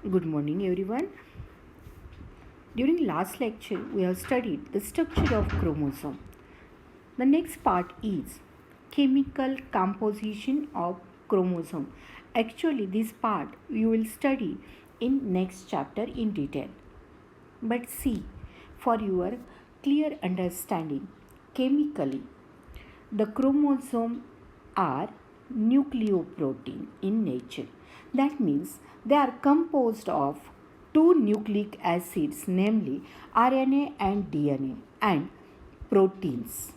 Good morning, everyone. During last lecture, we have studied the structure of chromosome. The next part is chemical composition of chromosome. Actually, this part you will study in next chapter in detail. But see, for your clear understanding, chemically, the chromosome are nucleoprotein in nature. That means they are composed of two nucleic acids, namely RNA and DNA, and proteins.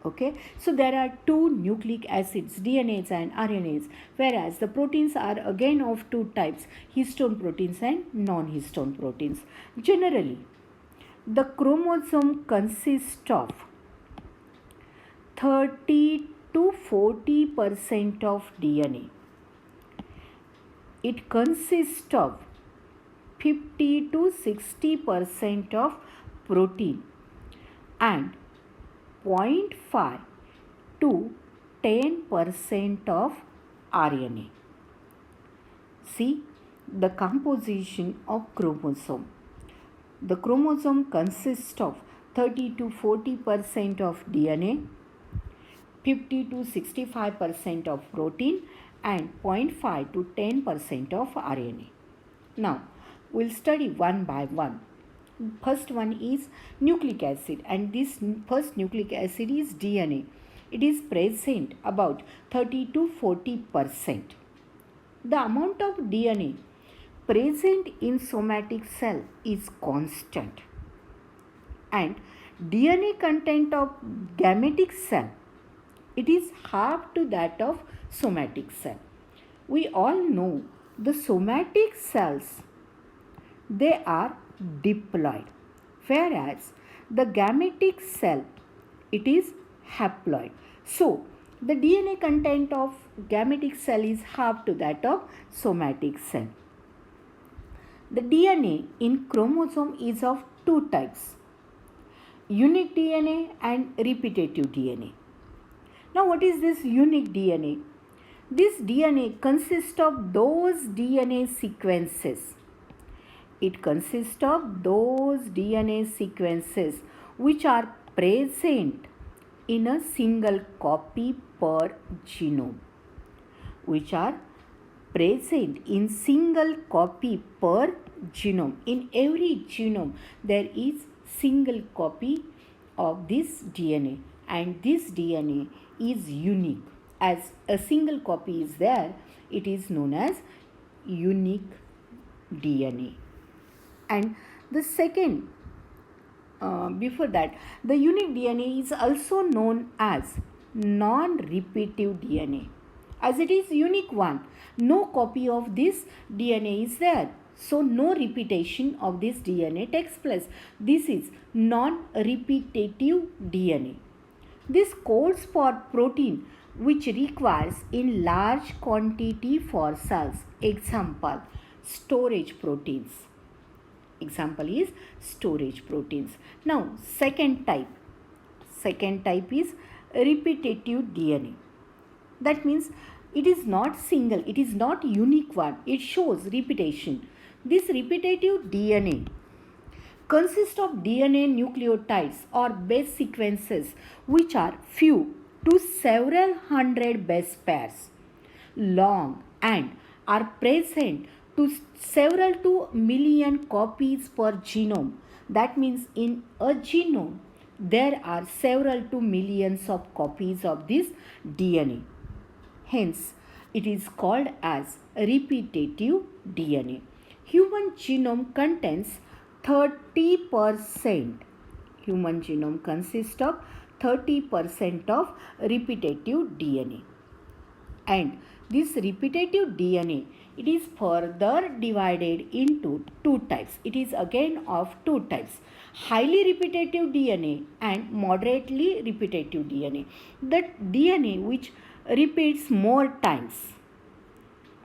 Okay, so there are two nucleic acids, DNAs and RNAs, whereas the proteins are again of two types, histone proteins and non-histone proteins. Generally, the chromosome consists of 30 to 40% of DNA. It consists of 50 to 60% of protein and 0.5 to 10% of RNA. See the composition of chromosome. The chromosome consists of 30 to 40% of DNA, 50 to 65% of protein and 0.5 to 10% of RNA. Now, we'll study one by one. First one is nucleic acid, and this first nucleic acid is DNA. It is present about 30 to 40%. The amount of DNA present in somatic cell is constant, and DNA content of gametic cell, it is half to that of somatic cell. We all know the somatic cells, they are diploid, whereas the gametic cell, it is haploid. So the DNA content of gametic cell is half to that of somatic cell. The DNA in chromosome is of two types, unique DNA and repetitive DNA. Now, what is this unique DNA? This DNA consists of those DNA sequences. It consists of those DNA sequences which are present in a single copy per genome. Which are present in single copy per genome. In every genome, there is single copy of this DNA, and this DNA is unique. As a single copy is there, it is known as unique DNA. And the second, before that, the unique DNA is also known as non-repetitive DNA. As it is unique one, no copy of this DNA is there. So no repetition of this DNA takes place. This is non-repetitive DNA. This codes for protein which requires in large quantity for cells. Example, storage proteins. Example is storage proteins. Now, second type is repetitive DNA. That means it is not single, it is not unique one, it shows repetition. This repetitive DNA consists of DNA nucleotides or base sequences which are few to several hundred base pairs long and are present to several to million copies per genome. That means in a genome there are several to millions of copies of this DNA. Hence, it is called as repetitive DNA. Human genome contains 30%. Human genome consists of 30% of repetitive DNA. And this repetitive DNA, it is further divided into two types. It is again of two types, highly repetitive DNA and moderately repetitive DNA. The DNA which repeats more times,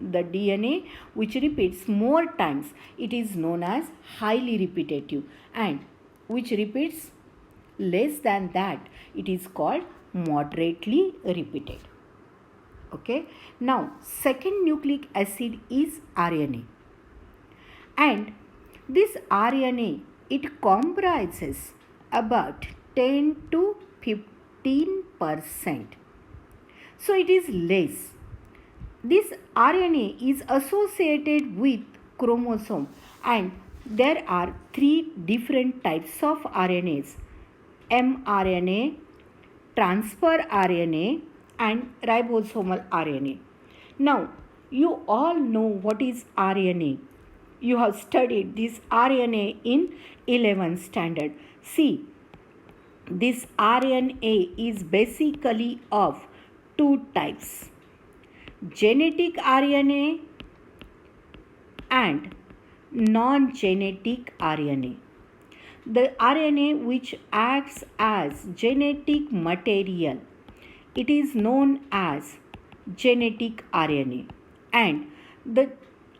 the DNA which repeats more times, it is known as highly repetitive, and which repeats less than that, it is called moderately repeated. Okay. Now, second nucleic acid is RNA. And this RNA, it comprises about 10 to 15%. So it is less. This RNA is associated with chromosome, and there are three different types of RNAs: mRNA, transfer RNA, and ribosomal RNA. Now, you all know what is RNA. You have studied this RNA in 11th standard. See, this RNA is basically of two types: genetic RNA and non-genetic RNA. The RNA which acts as genetic material, it is known as genetic RNA, and the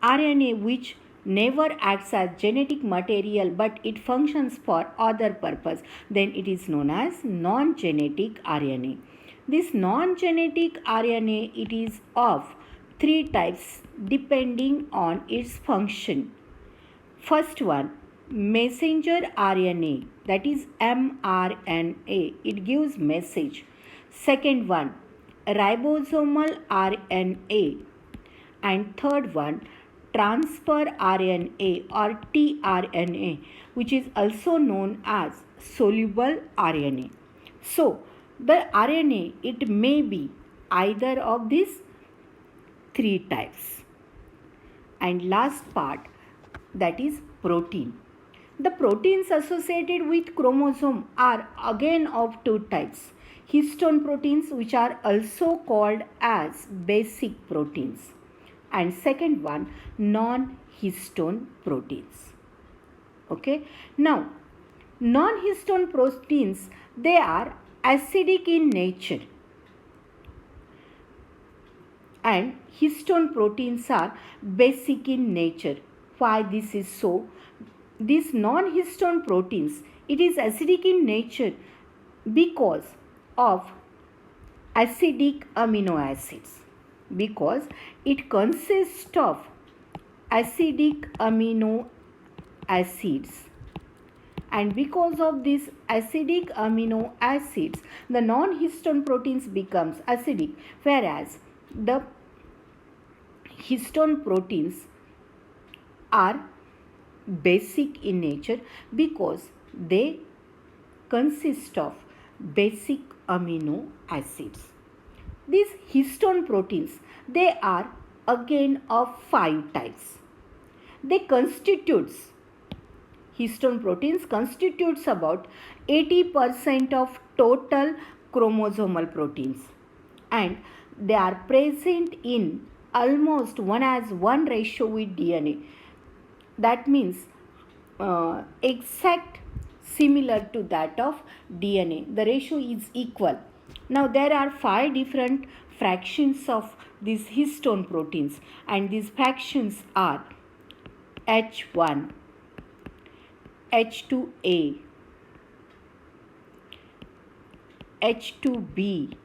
RNA which never acts as genetic material but it functions for other purpose, then it is known as non-genetic RNA. This non-genetic RNA, it is of three types depending on its function. First one, messenger RNA, that is mRNA, it gives message. Second one, ribosomal RNA, and third one, transfer RNA or tRNA, which is also known as soluble RNA. So the RNA, it may be either of these three types. And last part, that is protein. The proteins associated with chromosome are again of two types: histone proteins, which are also called as basic proteins, and second one, non-histone proteins. Okay, now non-histone proteins, they are acidic in nature, and histone proteins are basic in nature. Why this is so? These non-histone proteins, it is acidic in nature because of acidic amino acids, because it consists of acidic amino acids, and because of these acidic amino acids, the non-histone proteins becomes acidic, whereas the histone proteins are basic in nature because they consist of basic amino acids. These histone proteins, they are again of five types. Histone proteins constitutes about 80% of total chromosomal proteins, and they are present in almost 1:1 ratio with DNA. That means exact similar to that of DNA. The ratio is equal. Now there are 5 different fractions of these histone proteins, and these fractions are H1, H2A, H2B,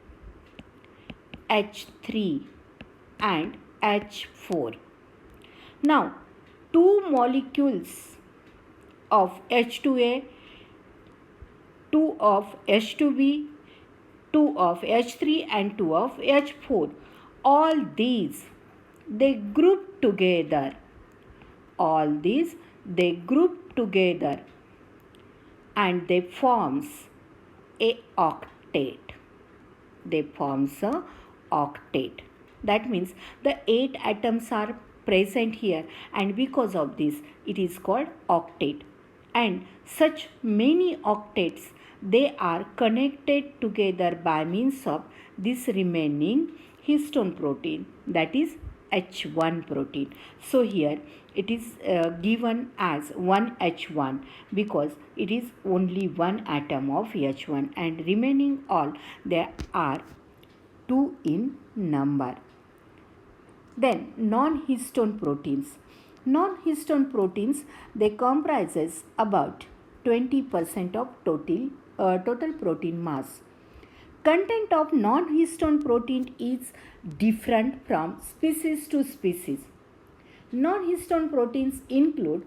H3 and H4. Now, two molecules of H2A, two of H2B, two of H3 and two of H4, all these they group together. And they forms a octet. That means the 8 atoms are present here, and because of this it is called octet. And such many octets, they are connected together by means of this remaining histone protein, that is H1 protein. So here it is given as 1H1 because it is only one atom of H1, and remaining all there are 2 in number. Then non-histone proteins. Non-histone proteins, they comprises about 20% of total protein mass. Content of non-histone protein is different from species to species. Non-histone proteins include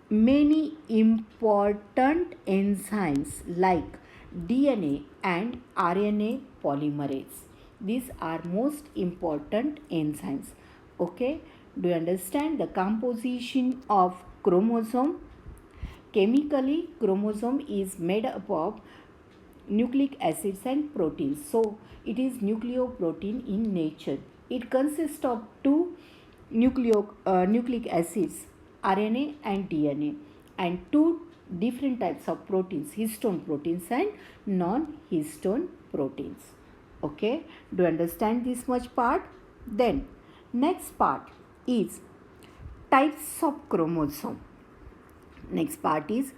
many important enzymes like DNA and RNA polymerase. These are most important enzymes. Okay, do you understand the composition of chromosome? Chemically, chromosome is made up of nucleic acids and proteins. So, it is nucleoprotein in nature. It consists of two nucleic acids, RNA and DNA, and two different types of proteins, histone proteins and non-histone proteins. Okay, do you understand this much part? Then, next part is types of chromosome. Next part is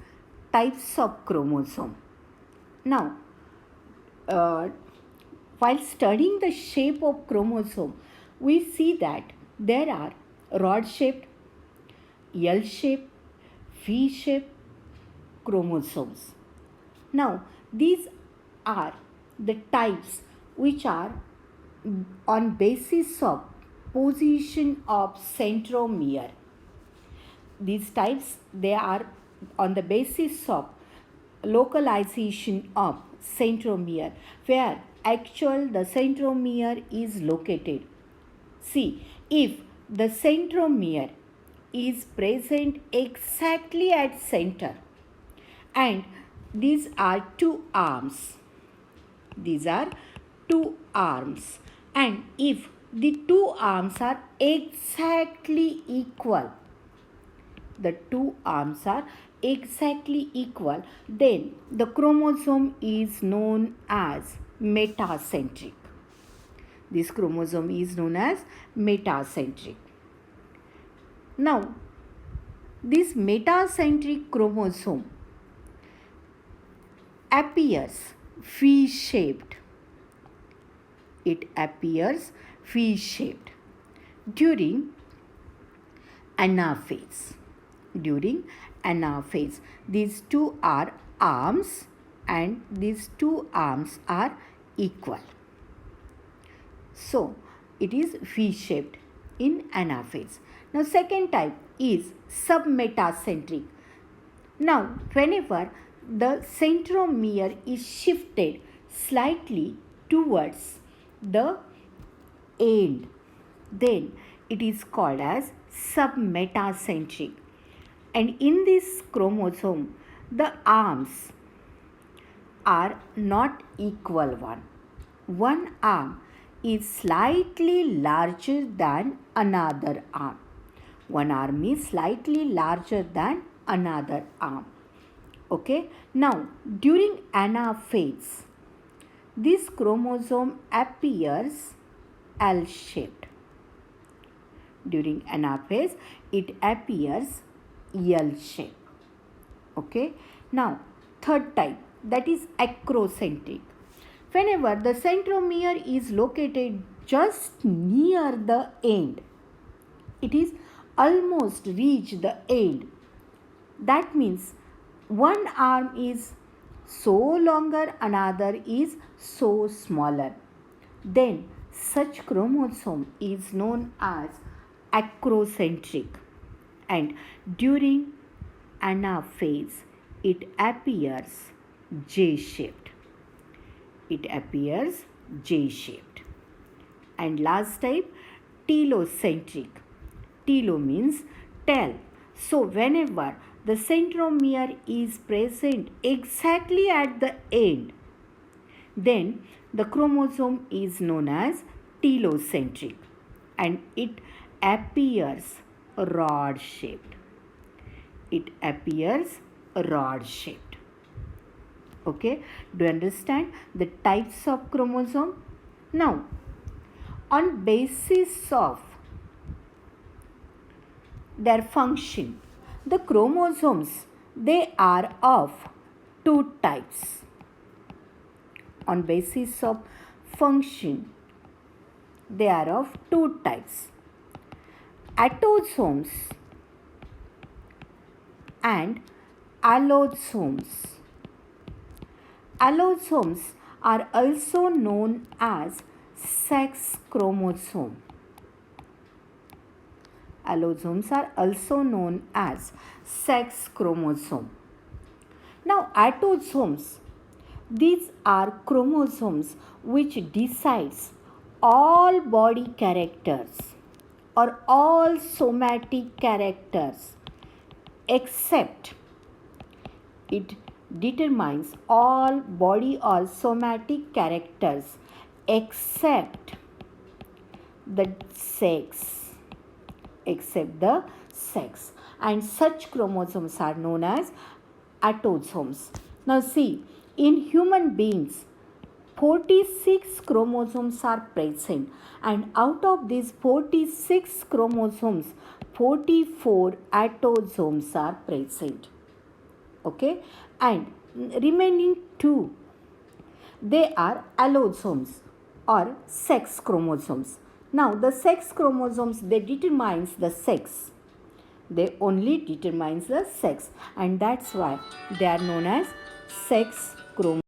types of chromosome. Now, uh, while studying the shape of chromosome, we see that there are rod-shaped, L-shaped, V-shaped chromosomes. Now, these are the types which are on basis of position of centromere. These types, they are on the basis of localization of centromere, where actual the centromere is located. See, if the centromere is present exactly at center, and these are two arms, and if the two arms are exactly equal, then the chromosome is known as metacentric. This chromosome is known as metacentric. Now, this metacentric chromosome appears V-shaped. It appears V-shaped during anaphase. These two are arms, and these two arms are equal. So, it is V-shaped in anaphase. Now, second type is submetacentric. Now, whenever the centromere is shifted slightly towards the end, then it is called as submetacentric. And in this chromosome, the arms are not equal one. One arm is slightly larger than another arm. One arm is slightly larger than another arm. Okay. Now, during anaphase, this chromosome appears L-shaped. During anaphase, it appears L-shaped. Okay. Now, third type, that is acrocentric. Whenever the centromere is located just near the end, it is almost reached the end. That means one arm is so longer, another is so smaller. Then such chromosome is known as acrocentric, and during anaphase it appears J-shaped. And last type, telocentric. Telo means tail. So whenever the centromere is present exactly at the end, then the chromosome is known as telocentric, and it appears rod-shaped. Okay, do you understand the types of chromosome? Now, on basis of their function, the chromosomes, they are of two types. On basis of function, they are of two types: autosomes and allosomes. Allosomes are also known as sex chromosome. allosomes are also known as sex chromosome. Now, autosomes, these are chromosomes which decides all body characters or all somatic characters, except it determines all body or somatic characters except the sex, and such chromosomes are known as autosomes. Now see, in human beings 46 chromosomes are present, and out of these 46 chromosomes 44 autosomes are present. Okay, and remaining 2, they are allosomes or sex chromosomes. Now the sex chromosomes, they determines the sex, they only determines the sex, and that's why they are known as sex chromosomes.